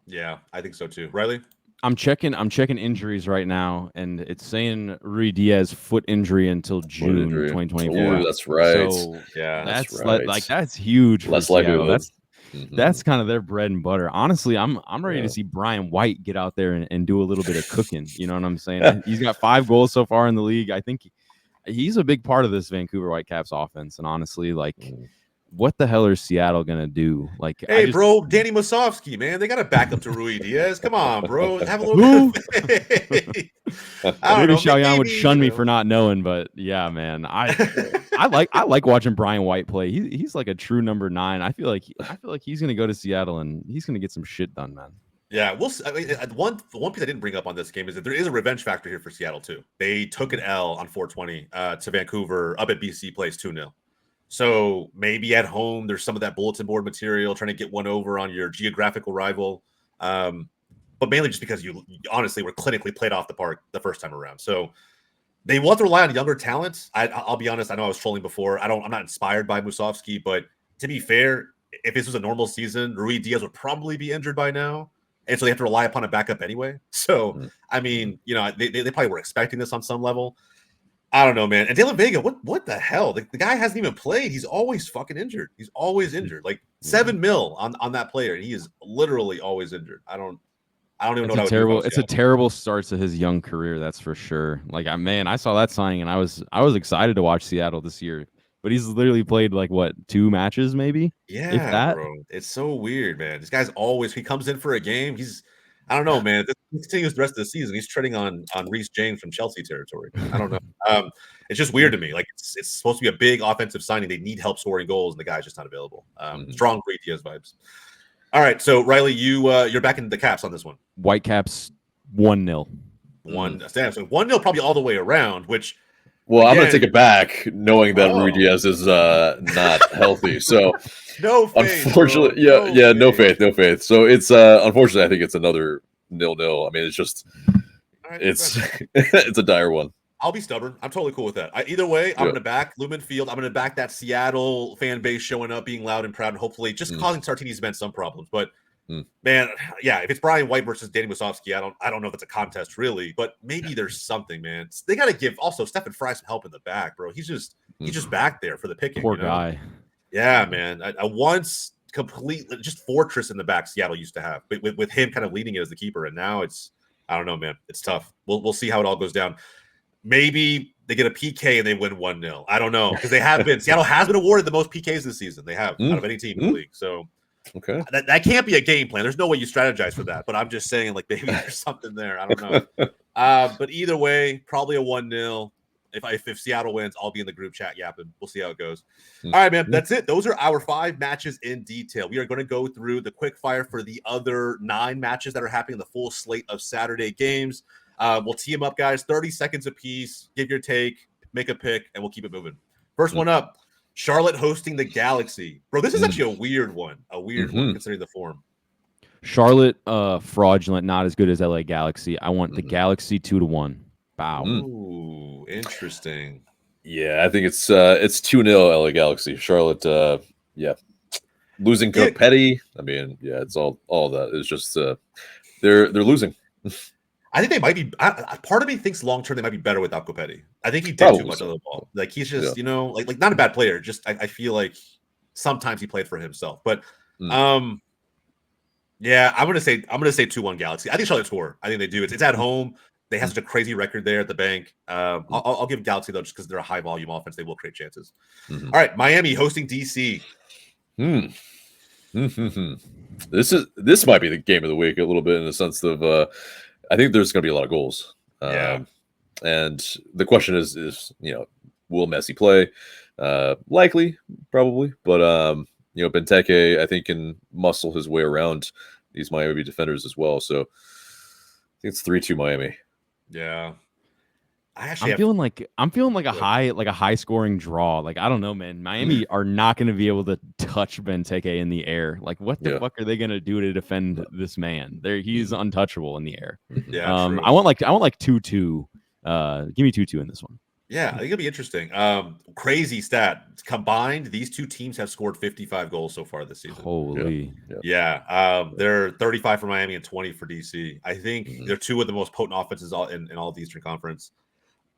Speaker 1: Yeah, I think so too. Riley?
Speaker 3: I'm checking injuries right now, and it's saying Rui Diaz foot injury until June
Speaker 2: injury.
Speaker 3: 2024.
Speaker 2: Ooh, that's right.
Speaker 3: So
Speaker 1: Yeah.
Speaker 2: That's
Speaker 3: that's
Speaker 2: right.
Speaker 3: that's huge for
Speaker 2: Less
Speaker 3: Seattle.
Speaker 2: likelihood.
Speaker 3: That's kind of their bread and butter. Honestly, I'm ready
Speaker 2: Yeah.
Speaker 3: to see Brian White get out there and do a little bit of cooking. You know what I'm saying? He's got 5 goals so far in the league. I think he's a big part of this Vancouver Whitecaps offense. And honestly, like, what the hell are Seattle gonna do? Like,
Speaker 1: Hey, bro, Danny Musovski, man, they got to back up to Rui Diaz. Come on, bro, have a little
Speaker 3: Who?
Speaker 1: bit of faith. I
Speaker 3: Maybe
Speaker 1: don't know.
Speaker 3: Xiaoyan would
Speaker 1: Maybe,
Speaker 3: shun
Speaker 1: you
Speaker 3: me
Speaker 1: know.
Speaker 3: for not knowing, but yeah, man, I like watching Brian White play. He's like a true number 9. I feel like he's gonna go to Seattle and he's gonna get some shit done, man.
Speaker 1: Yeah, we'll. I mean, one piece I didn't bring up on this game is that there is a revenge factor here for Seattle too. They took an L on 420 to Vancouver up at BC Place 2-0. So maybe at home there's some of that bulletin board material trying to get one over on your geographical rival, but mainly just because you honestly were clinically played off the park the first time around. So they will have to rely on younger talent. I'll be honest. I know I was trolling before. I'm not inspired by Musovski, but to be fair, if this was a normal season, Rui Diaz would probably be injured by now. And so they have to rely upon a backup anyway. So, I mean, you know, they probably were expecting this on some level. I don't know, man. And Dylan Vega, what the hell? The guy hasn't even played. He's always fucking injured. He's always injured. Like 7 mil on that player. He is literally always injured. I don't even know what I would do if I was
Speaker 3: It's a terrible start to his young career, that's for sure. Like, I saw that signing and I was excited to watch Seattle this year. But he's literally played like what, 2 matches maybe?
Speaker 1: Yeah,
Speaker 3: if that.
Speaker 1: bro. It's so weird, man. This guy's always he comes in for a game. I don't know, man. If this continues the rest of the season, he's treading on Reece James from Chelsea territory. I don't know. It's just weird to me. Like it's supposed to be a big offensive signing. They need help scoring goals, and the guy's just not available. Strong Rui Diaz vibes. All right, so Riley, you're back in the Caps on this one.
Speaker 3: Whitecaps 1-0.
Speaker 1: So 1-0 probably all the way around, which
Speaker 2: well, again, I'm going to take it back knowing that Rui Diaz is not healthy. So
Speaker 1: no faith,
Speaker 2: unfortunately, no faith. So it's unfortunately I think it's another 0-0. I mean, it's just it's a dire one.
Speaker 1: I'll be stubborn. I'm totally cool with that. Either way, I'm going to back Lumen Field. I'm going to back that Seattle fan base showing up, being loud and proud, and hopefully just causing Sartini's event some problems. But man, yeah, if it's Brian White versus Danny Musovski, I don't know if it's a contest really, but maybe there's something, man. They got to give also Stephen Fry some help in the back, bro. He's just back there for the picking.
Speaker 3: Poor guy.
Speaker 1: Yeah, man. A once completely just fortress in the back Seattle used to have, but with him kind of leading it as the keeper, and now I don't know, man. It's tough. We'll see how it all goes down. Maybe they get a PK and they win 1-0. I don't know, because they have been Seattle has been awarded the most PKs this season. They have out of any team in the league. So
Speaker 2: okay,
Speaker 1: that can't be a game plan. There's no way you strategize for that. But I'm just saying, like maybe there's something there. I don't know. But either way, probably a 1-0. If Seattle wins, I'll be in the group chat yapping. We'll see how it goes. All right, man. That's it. Those are our 5 matches in detail. We are going to go through the quick fire for the other 9 matches that are happening in the full slate of Saturday games. We'll tee them up, guys. 30 seconds apiece. Give your take, make a pick, and we'll keep it moving. First one up, Charlotte hosting the Galaxy. Bro, this is actually a weird one. One considering the form.
Speaker 3: Charlotte, fraudulent, not as good as LA Galaxy. I want the Galaxy 2-1. Bow.
Speaker 1: Ooh, interesting.
Speaker 2: Yeah, I think it's 2-0 LA Galaxy. Charlotte, losing Petty. I mean, yeah, it's all that. It's just they're losing.
Speaker 1: I think they might be. Part of me thinks long term they might be better without Copetti. I think he did too much of the ball. Like he's just, like not a bad player. Just I feel like sometimes he played for himself. But yeah, I'm gonna say 2-1 Galaxy. I think Charlotte score. I think they do. It's at home. They have such a crazy record there at the bank. I'll give Galaxy though, just because they're a high volume offense. They will create chances. All right, Miami hosting DC.
Speaker 2: This might be the game of the week a little bit in the sense of I think there's going to be a lot of goals. And the question is will Messi play? Likely, probably, but Benteke I think can muscle his way around these Miami defenders as well. So I think it's 3-2 Miami.
Speaker 1: Yeah.
Speaker 3: I'm feeling like a high scoring draw. Like I don't know, man. Miami are not going to be able to touch Benteke in the air. Like what the fuck are they going to do to defend this man? He's untouchable in the air.
Speaker 1: Yeah,
Speaker 3: I want like 2-2. Give me 2-2 in this one.
Speaker 1: Yeah, I think it'll be interesting. Crazy stat. Combined, these two teams have scored 55 goals so far this season.
Speaker 3: Holy.
Speaker 1: Yeah. They're 35 for Miami and 20 for DC. I think they're two of the most potent offenses in all of the Eastern Conference.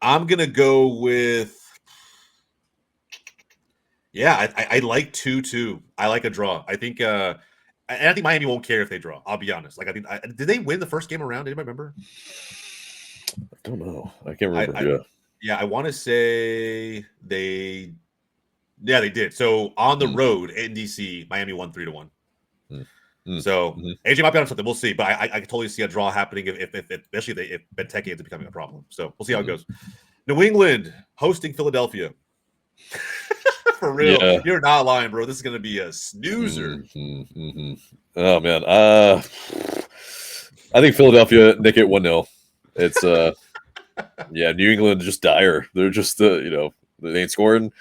Speaker 1: I'm going to go with I like 2-2. I like a draw. I think and I think Miami won't care if they draw. I'll be honest. Like, I think did they win the first game around? Anybody remember?
Speaker 2: I don't know. I can't remember.
Speaker 1: I want to say they did. So on the road in DC, Miami won 3-1. So AJ might be on something. We'll see. But I can totally see a draw happening if especially if Benteke ends up becoming a problem. So we'll see how it goes. New England hosting Philadelphia. For real, you're not lying, bro. This is gonna be a snoozer.
Speaker 2: Oh man, I think Philadelphia nick it 1-0. It's New England just dire. They're just they ain't scoring.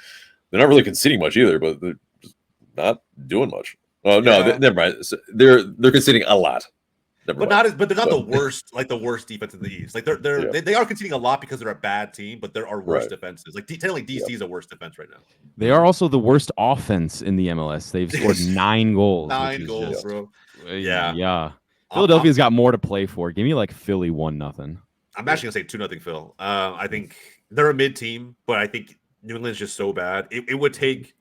Speaker 2: They're not really conceding much either, but they're just not doing much. Oh no, never mind. They're conceding a lot. But
Speaker 1: they're not the worst, like the worst defense in the East. Like they are conceding a lot because they're a bad team, but there are worse defenses. Like technically DC is a worse defense right now.
Speaker 3: They are also the worst offense in the MLS. They've scored 9 goals.
Speaker 1: 9 goals, bro.
Speaker 3: Yeah. Philadelphia's got more to play for. Give me like Philly 1-0.
Speaker 1: I'm actually gonna say 2-0 Phil. I think they're a mid team, but I think New England's just so bad. It would take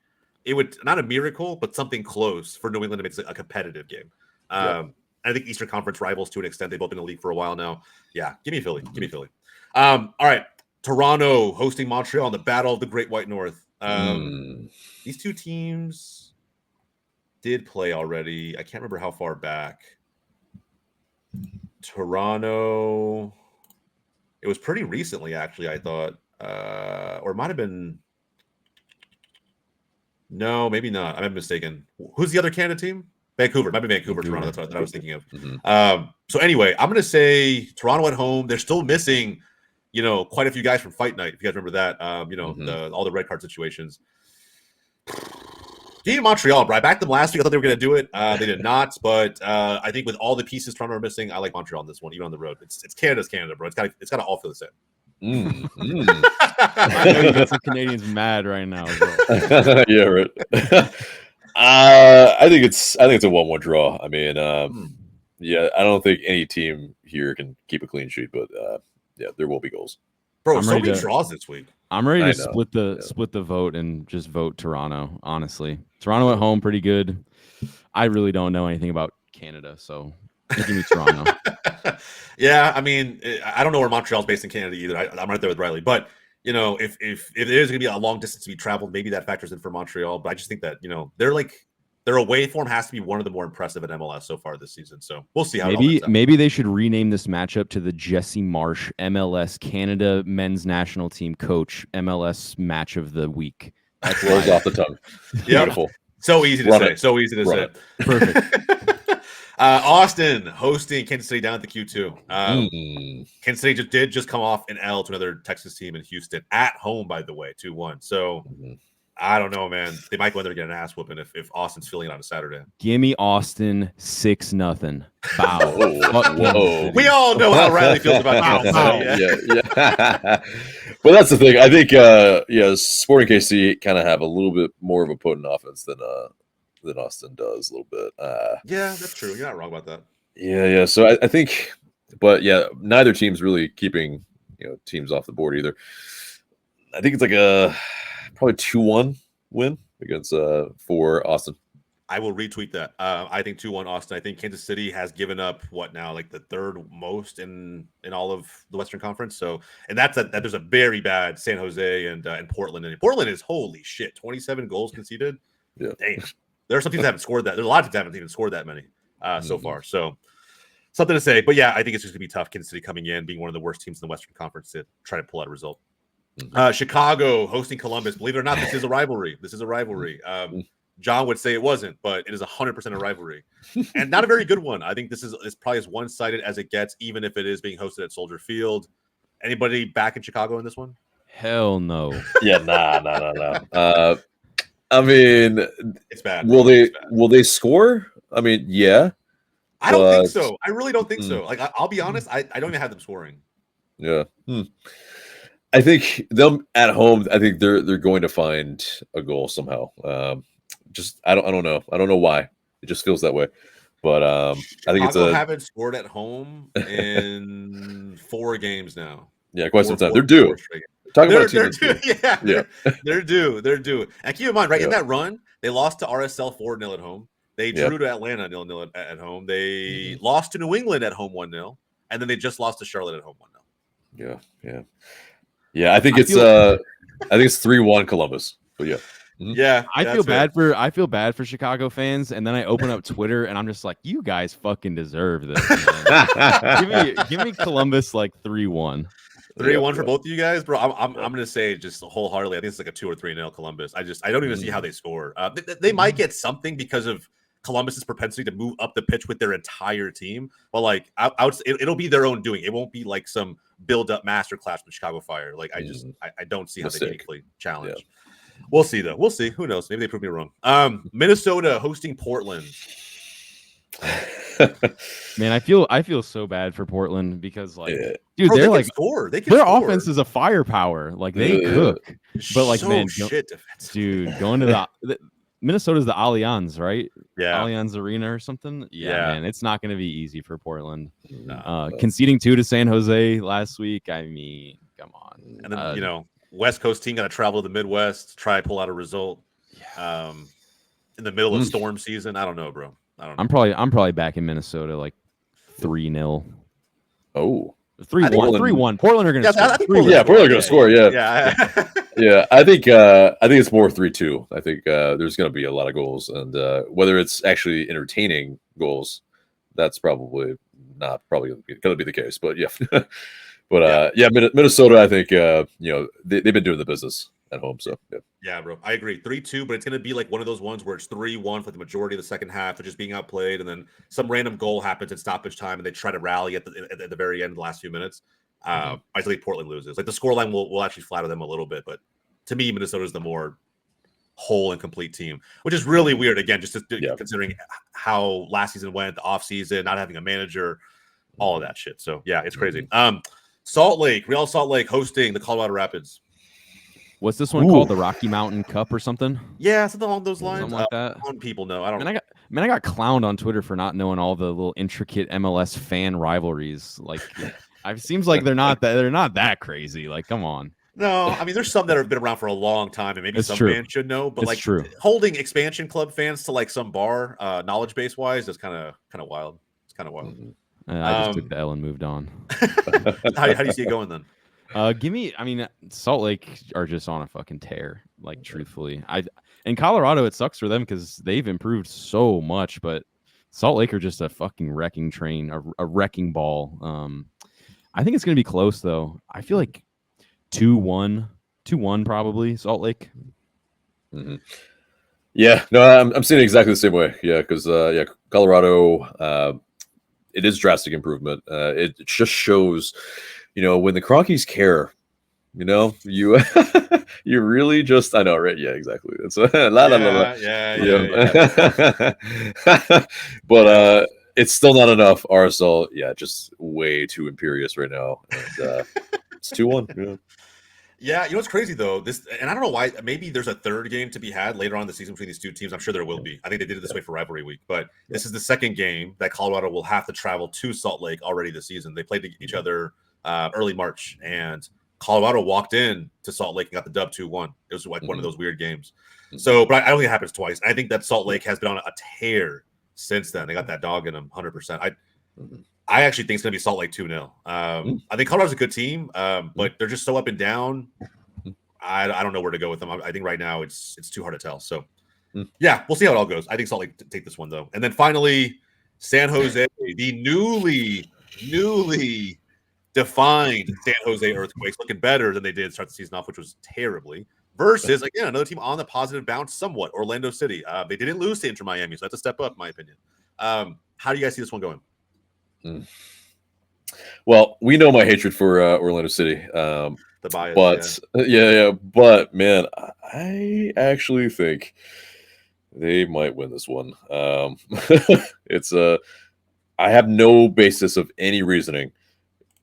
Speaker 1: not a miracle, but something close for New England to make it a competitive game. I think Eastern Conference rivals to an extent. They've both been in the league for a while now. Yeah, give me Philly. All right, Toronto hosting Montreal in the Battle of the Great White North. These two teams did play already. I can't remember how far back. Toronto. It was pretty recently, actually, I thought. Or it might have been. No, maybe not. I'm mistaken. Who's the other Canada team? Vancouver. Might be Vancouver, Toronto. That's what I was thinking of. So anyway, I'm going to say Toronto at home. They're still missing, quite a few guys from Fight Night. If you guys remember that, all the red card situations. Give me Montreal, bro. I backed them last week. I thought they were going to do it. They did not. But I think with all the pieces Toronto are missing, I like Montreal on this one, even on the road. It's Canada's Canada, bro. It's got to all feel the same.
Speaker 3: I know you got some Canadians mad right now, bro.
Speaker 2: Yeah, right. I think it's a 1-1 draw. I mean, I don't think any team here can keep a clean sheet, but there will be goals.
Speaker 1: Bro, so many draws this week.
Speaker 3: I'm ready to split the vote and just vote Toronto. Honestly, Toronto at home, pretty good. I really don't know anything about Canada, so give me Toronto.
Speaker 1: Yeah, I mean, I don't know where Montreal's based in Canada either. I'm right there with Riley, but if it is going to be a long distance to be traveled, maybe that factors in for Montreal. But I just think that their away form has to be one of the more impressive at MLS so far this season. So we'll see how
Speaker 3: maybe they should rename this matchup to the Jesse Marsh MLS Canada men's national team coach MLS match of the week.
Speaker 2: That rolls off the tongue. Beautiful.
Speaker 1: So easy to say. So easy to say.
Speaker 3: Perfect.
Speaker 1: Austin hosting Kansas City down at the Q2. Kansas City did just come off an L to another Texas team in Houston at home, by the way, 2-1. So I don't know, man. They might go in there and get an ass whooping if Austin's feeling it on a Saturday.
Speaker 3: Give me Austin 6-0. Bow.
Speaker 2: Whoa.
Speaker 1: We all know how Riley feels about
Speaker 2: bow. Yeah. But that's the thing. I think Sporting KC kind of have a little bit more of a potent offense than Austin does a little bit.
Speaker 1: Yeah, that's true. You're not wrong about that.
Speaker 2: Yeah. So I think, but neither team's really keeping teams off the board either. I think it's like a probably 2-1 win against for Austin.
Speaker 1: I will retweet that. I think 2-1 Austin. I think Kansas City has given up like the third most in all of the Western Conference. So, and that there's a very bad San Jose and Portland. And Portland is holy shit, 27 goals conceded.
Speaker 2: Yeah,
Speaker 1: damn. There are some teams that haven't scored that. There's a lot of teams that haven't even scored that many so far. So something to say. But yeah, I think it's just gonna be tough. Kansas City coming in, being one of the worst teams in the Western Conference to try to pull out a result. Chicago hosting Columbus. Believe it or not, this is a rivalry. John would say it wasn't, but it is 100% a rivalry, and not a very good one. I think this is probably as one-sided as it gets, even if it is being hosted at Soldier Field. Anybody back in Chicago in this one?
Speaker 3: Hell no.
Speaker 2: Yeah, nah. I mean,
Speaker 1: it's bad.
Speaker 2: Will they score? I mean, yeah.
Speaker 1: I don't think so. I really don't think so. Like, I'll be honest. I don't even have them scoring.
Speaker 2: Yeah. I think them at home. I think they're going to find a goal somehow. Just I don't know. I don't know why. It just feels that way. But I think it's
Speaker 1: Chicago
Speaker 2: a
Speaker 1: haven't scored at home in 4 games now.
Speaker 2: quite some time. They're due. Talk about a team
Speaker 1: They're
Speaker 2: that's
Speaker 1: due.
Speaker 2: due.
Speaker 1: Yeah, they're due. They're due. And keep in mind, right in
Speaker 2: Yeah.
Speaker 1: that run, they lost to RSL 4-0 at home. They
Speaker 2: Yep.
Speaker 1: drew to Atlanta 0-0 at home. They lost to New England at home 1-0, and then they just lost to Charlotte at home 1-0.
Speaker 2: Yeah. I think it's 3-1 Columbus. But yeah.
Speaker 1: Yeah,
Speaker 3: I feel bad for Chicago fans, and then I open up Twitter and I'm just like, you guys fucking deserve this. Man. give me Columbus like 3-1.
Speaker 1: 3-1 for both of you guys, bro. I'm gonna say just wholeheartedly, I think it's like a 2 or 3-0 Columbus. I don't even see how they score. They might get something because of Columbus's propensity to move up the pitch with their entire team, but like it'll be their own doing. It won't be like some build-up masterclass with Chicago Fire. Like I don't see how they meaningfully challenge.
Speaker 2: Yeah.
Speaker 1: We'll see though. We'll see. Who knows? Maybe they prove me wrong. Minnesota hosting Portland.
Speaker 3: Man, I feel so bad for Portland because like, dude,
Speaker 1: Bro,
Speaker 3: they're like
Speaker 1: score. Their
Speaker 3: score. Offense is a firepower. Like they cook, but like dude, going to the Minnesota's the Allianz, right?
Speaker 1: Yeah,
Speaker 3: Allianz Arena or something. Yeah, man, it's not going to be easy for Portland.
Speaker 1: No.
Speaker 3: Conceding 2 to San Jose last week. I mean, come on.
Speaker 1: And then West Coast team got to travel to the Midwest, try to pull out a result. In the middle of storm season, I don't know, bro. I don't know.
Speaker 3: I'm probably back in Minnesota like 3-0.
Speaker 2: Oh.
Speaker 3: 3-1. Portland are going to score.
Speaker 2: Portland are going to score. Yeah.
Speaker 1: Yeah.
Speaker 2: I think it's more 3-2. I think there's going to be a lot of goals, and whether it's actually entertaining goals, that's probably going to be the case. But yeah. But Minnesota, I think they've been doing the business at home. So
Speaker 1: yeah, bro, I agree. 3-2, but it's gonna be like one of those ones where it's 3-1 for the majority of the second half, of just being outplayed, and then some random goal happens at stoppage time, and they try to rally at the very end, the last few minutes. I think Portland loses. Like the scoreline will actually flatter them a little bit, but to me, Minnesota is the more whole and complete team, which is really weird. Again, just considering how last season went, the offseason, not having a manager, all of that shit. So yeah, it's crazy. Real Salt Lake hosting the Colorado Rapids.
Speaker 3: What's this one called? The Rocky Mountain Cup or something?
Speaker 1: Yeah, something along those lines.
Speaker 3: Something like that.
Speaker 1: People know. I don't.
Speaker 3: I got clowned on Twitter for not knowing all the little intricate MLS fan rivalries. Like, it seems like they're not that crazy. Like, come on.
Speaker 1: No, I mean, there's some that have been around for a long time, and maybe some fans should know. But holding expansion club fans to like some bar, knowledge base wise, is kind of wild. It's kind of wild.
Speaker 3: I just took the L and moved on.
Speaker 1: How do you see it going then?
Speaker 3: Salt Lake are just on a fucking tear. Like, truthfully, in Colorado, it sucks for them because they've improved so much, but Salt Lake are just a fucking wrecking train, a wrecking ball. I think it's gonna be close though. I feel like 2-1 probably Salt Lake.
Speaker 2: Yeah, no, I'm seeing it exactly the same way. Yeah, because Colorado, it is drastic improvement. It just shows, when the Crockies care, you you really just, I know, right? Yeah, exactly. It's but it's still not enough. RSL, just way too imperious right now. And it's 2-1.
Speaker 1: Yeah, what's crazy though? And I don't know why. Maybe there's a third game to be had later on in the season between these two teams. I'm sure there will be. I think they did it this way for rivalry week, but this is the second game that Colorado will have to travel to Salt Lake already this season. They played each other early March, and Colorado walked in to Salt Lake and got the dub 2-1. It was like one of those weird games. So, but I don't think it happens twice. I think that Salt Lake has been on a tear since then. They got that dog in them 100%. I actually think it's going to be Salt Lake 2-0. I think Colorado's a good team, but they're just so up and down. I don't know where to go with them. I think right now it's too hard to tell. So, yeah, we'll see how it all goes. I think Salt Lake take this one, though. And then finally, San Jose, the newly defined San Jose Earthquakes, looking better than they did start the season off, which was terribly. Versus, again, another team on the positive bounce somewhat, Orlando City. They didn't lose to Inter Miami, so that's a step up, in my opinion. How do you guys see this one going?
Speaker 2: Well, we know my hatred for Orlando City,
Speaker 1: the bias,
Speaker 2: but man, I actually think they might win this one. It's I have no basis of any reasoning,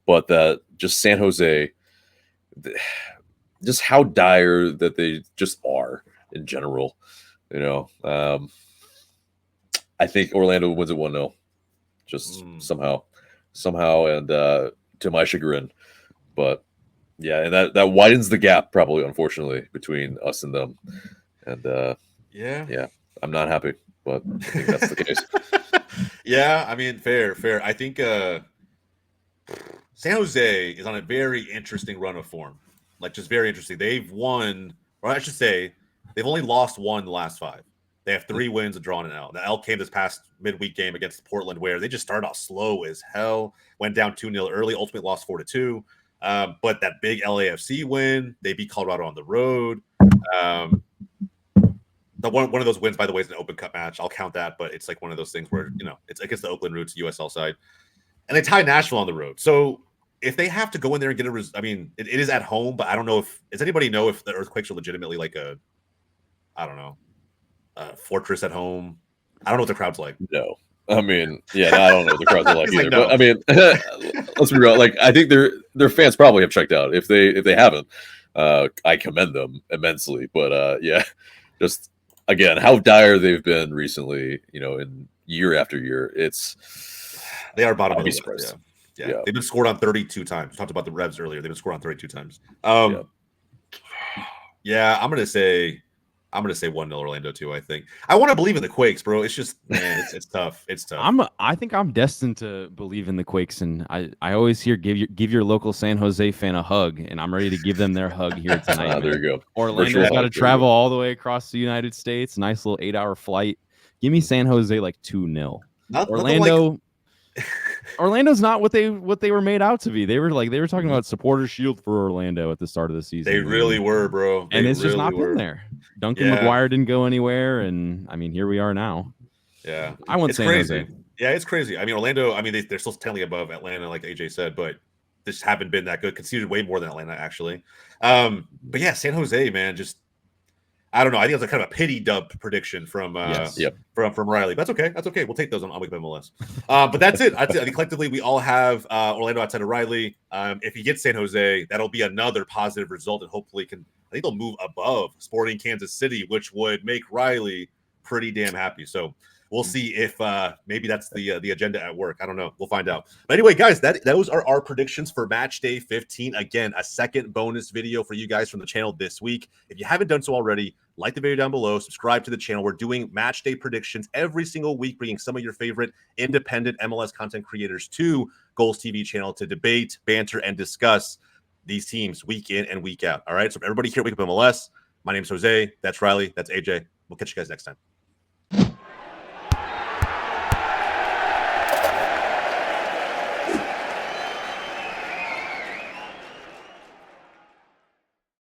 Speaker 2: but that just San Jose, just how dire that they just are in general. You know, I think Orlando wins it 1-0, just somehow, and to my chagrin. But yeah, and that widens the gap probably, unfortunately, between us and them. And yeah, I'm not happy, but I think that's the case.
Speaker 1: Yeah, I mean, fair. I think San Jose is on a very interesting run of form. Like, just very interesting. They've won, or I should say, they've only lost one in the last 5. They have 3 wins, a draw, and an L. The L came this past midweek game against Portland, where they just started off slow as hell, went down 2-0 early, ultimately lost 4-2. But that big LAFC win, they beat Colorado on the road. The one of those wins, by the way, is an Open Cup match. I'll count that, but it's like one of those things where, you know, it's against the Oakland Roots USL side. And they tie Nashville on the road. So if they have to go in there and get a I mean, it is at home, but I don't know does anybody know if the Earthquakes are legitimately like a fortress at home? I don't know what the crowd's like.
Speaker 2: No. I mean, yeah, I don't know what the crowds are like either.
Speaker 1: Like, no.
Speaker 2: But I mean, let's be real. Like, I think their fans probably have checked out. If they haven't, I commend them immensely. But yeah, just again, how dire they've been recently. You know, in year after year,
Speaker 1: they are bottom of the
Speaker 2: list.
Speaker 1: Yeah. They've been scored on 32 times. We talked about the Revs earlier. They've been scored on 32 times. Yeah, I'm gonna say 1-0 Orlando too. I think I want to believe in the Quakes, bro. It's just, man, it's tough. It's tough.
Speaker 3: I think I'm destined to believe in the Quakes, and I always hear give your local San Jose fan a hug, and I'm ready to give them their hug here tonight.
Speaker 2: There you go.
Speaker 3: Orlando's got to travel all the way across the United States. Nice little 8-hour flight. Give me San Jose like 2-0. Orlando. Orlando's not what they were made out to be. They were talking about supporter shield for Orlando at the start of the season.
Speaker 1: They really were, bro.
Speaker 3: And it's just not been there. Duncan McGuire didn't go anywhere, and I mean, here we are now.
Speaker 1: Yeah,
Speaker 3: I want San Jose.
Speaker 1: Yeah, it's crazy. I mean, Orlando. I mean, they're still technically above Atlanta, like AJ said, but just haven't been that good. Conceded way more than Atlanta, actually. But yeah, San Jose, man, just I don't know. I think it's like kind of a pity dub prediction from from Riley. But that's okay. That's okay. We'll take those on Wake Up MLS. But that's it. I think collectively we all have Orlando outside of Riley. If he gets San Jose, that'll be another positive result, and hopefully I think they'll move above Sporting Kansas City, which would make Riley pretty damn happy. So we'll see if maybe that's the agenda at work. I don't know. We'll find out. But anyway, guys, those are our predictions for Match Day 15. Again, a second bonus video for you guys from the channel this week. If you haven't done so already, like the video down below, subscribe to the channel. We're doing Match Day predictions every single week, bringing some of your favorite independent MLS content creators to Goals TV channel to debate, banter, and discuss these teams week in and week out. All right. So everybody here at Wake Up MLS, my name's Jose. That's Riley. That's AJ. We'll catch you guys next time.